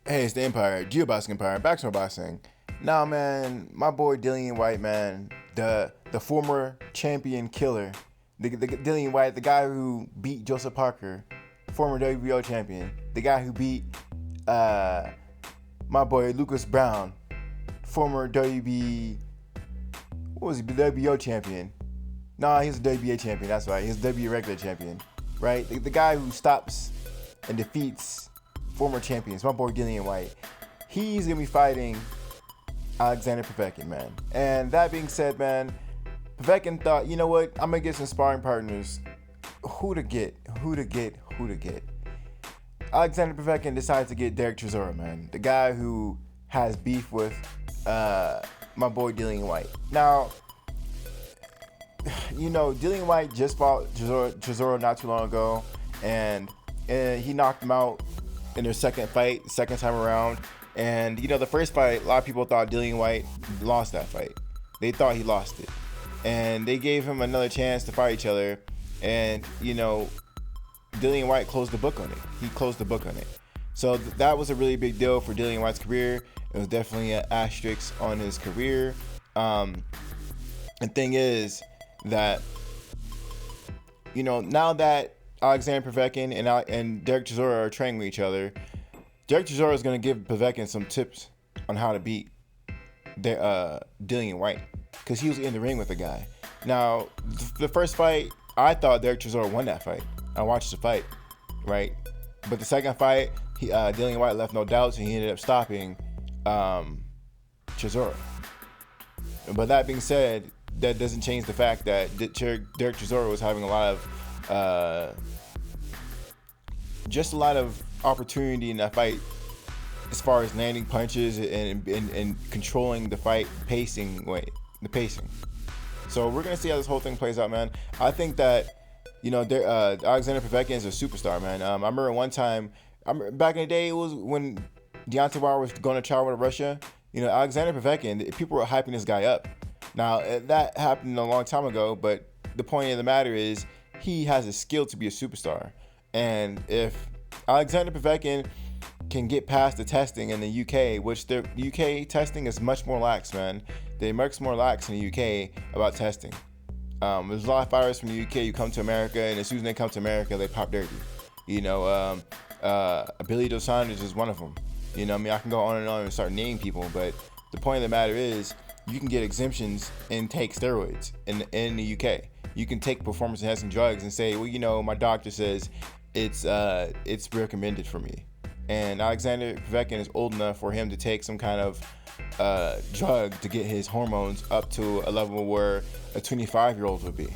Hey, it's the Empire, Geoboxing Empire, Backstore Boxing. Now, man, my boy Dillian White, man, the former champion killer, the Dillian White, the guy who beat Joseph Parker, former WBO champion, the guy who beat my boy Lucas Brown, former WBO champion. Nah, he's a WBA champion. That's right, he's a WBA regular champion, right? The guy who stops and defeats former champions, my boy Dillian White. He's gonna be fighting Alexander Povetkin, man. And that being said, man, Povetkin thought, you know what? I'm gonna get some sparring partners. Who to get? Alexander Povetkin decides to get Derek Chisora, man. The guy who has beef with my boy Dillian White. Now, you know, Dillian White just fought Chisora not too long ago, and he knocked him out in their second time around. And you know, the first fight, a lot of people thought Dillian White lost that fight. They thought he lost it, and they gave him another chance to fight each other. And you know, Dillian White closed the book on it. He closed the book on it. So that was a really big deal for Dillian White's career. It was definitely an asterisk on his career. And thing is that, you know, now that Alexander Povetkin and Derek Chisora are training with each other, Derek Chisora is going to give Povetkin some tips on how to beat Dillian White, because he was in the ring with the guy. Now, the first fight, I thought Derek Chisora won that fight. I watched the fight, right? But the second fight, Dillian White left no doubts, and he ended up stopping Chisora. But that being said, that doesn't change the fact that Derek Chisora was having a lot of opportunity in that fight, as far as landing punches and controlling the fight pacing. So we're gonna see how this whole thing plays out, man. I think that, you know, Alexander Povetkin is a superstar, man. I remember one time, back in the day, it was when Deontay Wilder was going to travel to Russia. You know, Alexander Povetkin, people were hyping this guy up. Now, that happened a long time ago, but the point of the matter is, he has a skill to be a superstar. And if Alexander Povetkin can get past the testing in the UK, which the UK testing is much more lax, man. They're much more lax in the UK about testing. There's a lot of fighters from the UK who come to America, and as soon as they come to America, they pop dirty. You know, Billy Dos Santos is one of them. You know, I mean, I can go on and start naming people, but the point of the matter is, you can get exemptions and take steroids in the UK. You can take performance-enhancing drugs and say, well, you know, my doctor says it's recommended for me. And Alexander Povetkin is old enough for him to take some kind of drug to get his hormones up to a level where a 25-year-old would be.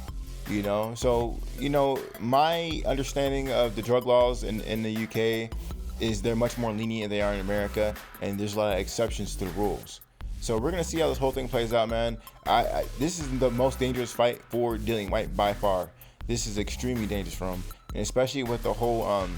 You know, so, you know, my understanding of the drug laws in the UK is they're much more lenient than they are in America, and there's a lot of exceptions to the rules. So we're gonna see how this whole thing plays out, man. This is the most dangerous fight for Dillian White by far. This is extremely dangerous for him, and especially with the whole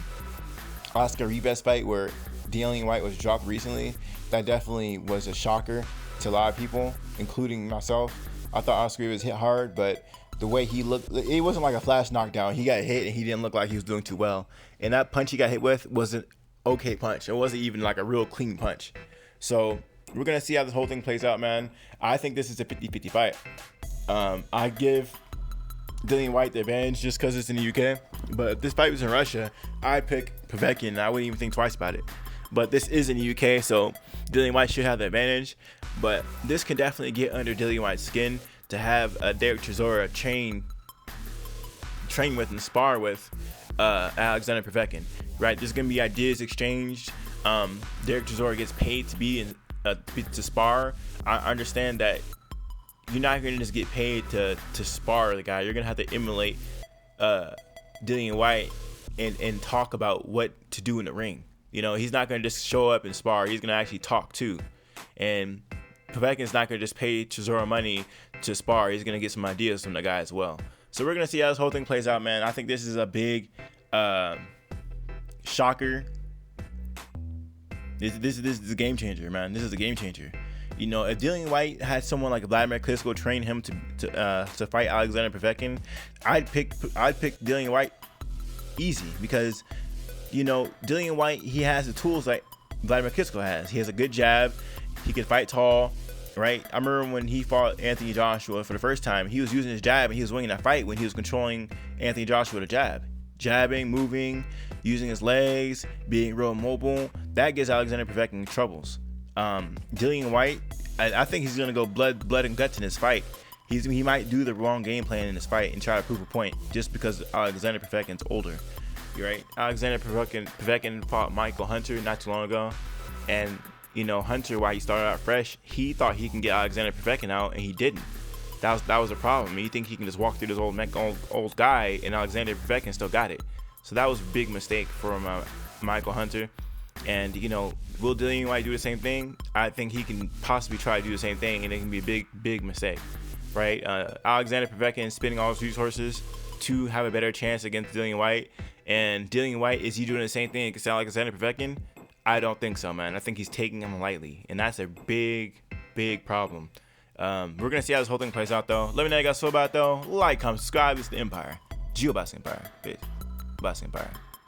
Oscar Rivas fight where Dillian White was dropped recently. That definitely was a shocker to a lot of people, including myself. I thought Oscar Rivas hit hard, but the way he looked, it wasn't like a flash knockdown. He got hit and he didn't look like he was doing too well. And that punch he got hit with was an okay punch. It wasn't even like a real clean punch. So we're going to see how this whole thing plays out, man. I think this is a 50-50 fight. I give Dillian White the advantage just because it's in the UK. But if this fight was in Russia, I'd pick Povetkin, and I wouldn't even think twice about it. But this is in the UK, so Dillian White should have the advantage. But this can definitely get under Dillian White's skin to have Derek Chisora train with and spar with Alexander Povetkin. Right? There's going to be ideas exchanged. Derek Chisora gets paid to be to spar. I understand that you're not going to just get paid to spar the guy. You're going to have to emulate Dillian White and talk about what to do in the ring. You know, he's not going to just show up and spar. He's going to actually talk too. And Povetkin's not going to just pay Chisora money to spar. He's going to get some ideas from the guy as well. So we're going to see how this whole thing plays out, man. I think this is a big shocker. This is a game changer, man. This is a game changer. You know, if Dillian White had someone like Vladimir Klitschko train him to fight Alexander Povetkin, I'd pick Dillian White easy, because, you know, Dillian White, he has the tools like Vladimir Klitschko has. He has a good jab. He can fight tall, right? I remember when he fought Anthony Joshua for the first time, he was using his jab and he was winning that fight when he was controlling Anthony Joshua with a jab. Jabbing, moving, using his legs, being real mobile. That gives Alexander Povetkin troubles. Dillian White, I think he's going to go blood and guts in this fight. He might do the wrong game plan in this fight and try to prove a point just because Alexander Povetkin's older. You're right. Alexander Povetkin fought Michael Hunter not too long ago. And, you know, Hunter, while he started out fresh, he thought he can get Alexander Povetkin out, and he didn't. That was a problem. You think he can just walk through this old guy, and Alexander Povetkin still got it. So that was a big mistake from Michael Hunter. And, you know, will Dillian White do the same thing? I think he can possibly try to do the same thing, and it can be a big mistake, right? Alexander Povetkin spending all his resources to have a better chance against Dillian White. And Dillian White, is he doing the same thing against Alexander Povetkin? I don't think so, man. I think he's taking him lightly, and that's a big problem. We're going to see how this whole thing plays out, though. Let me know how you guys feel about it, though. Like, comment, subscribe. This is the Empire. GeoBoss Empire. Peace. Boss Empire.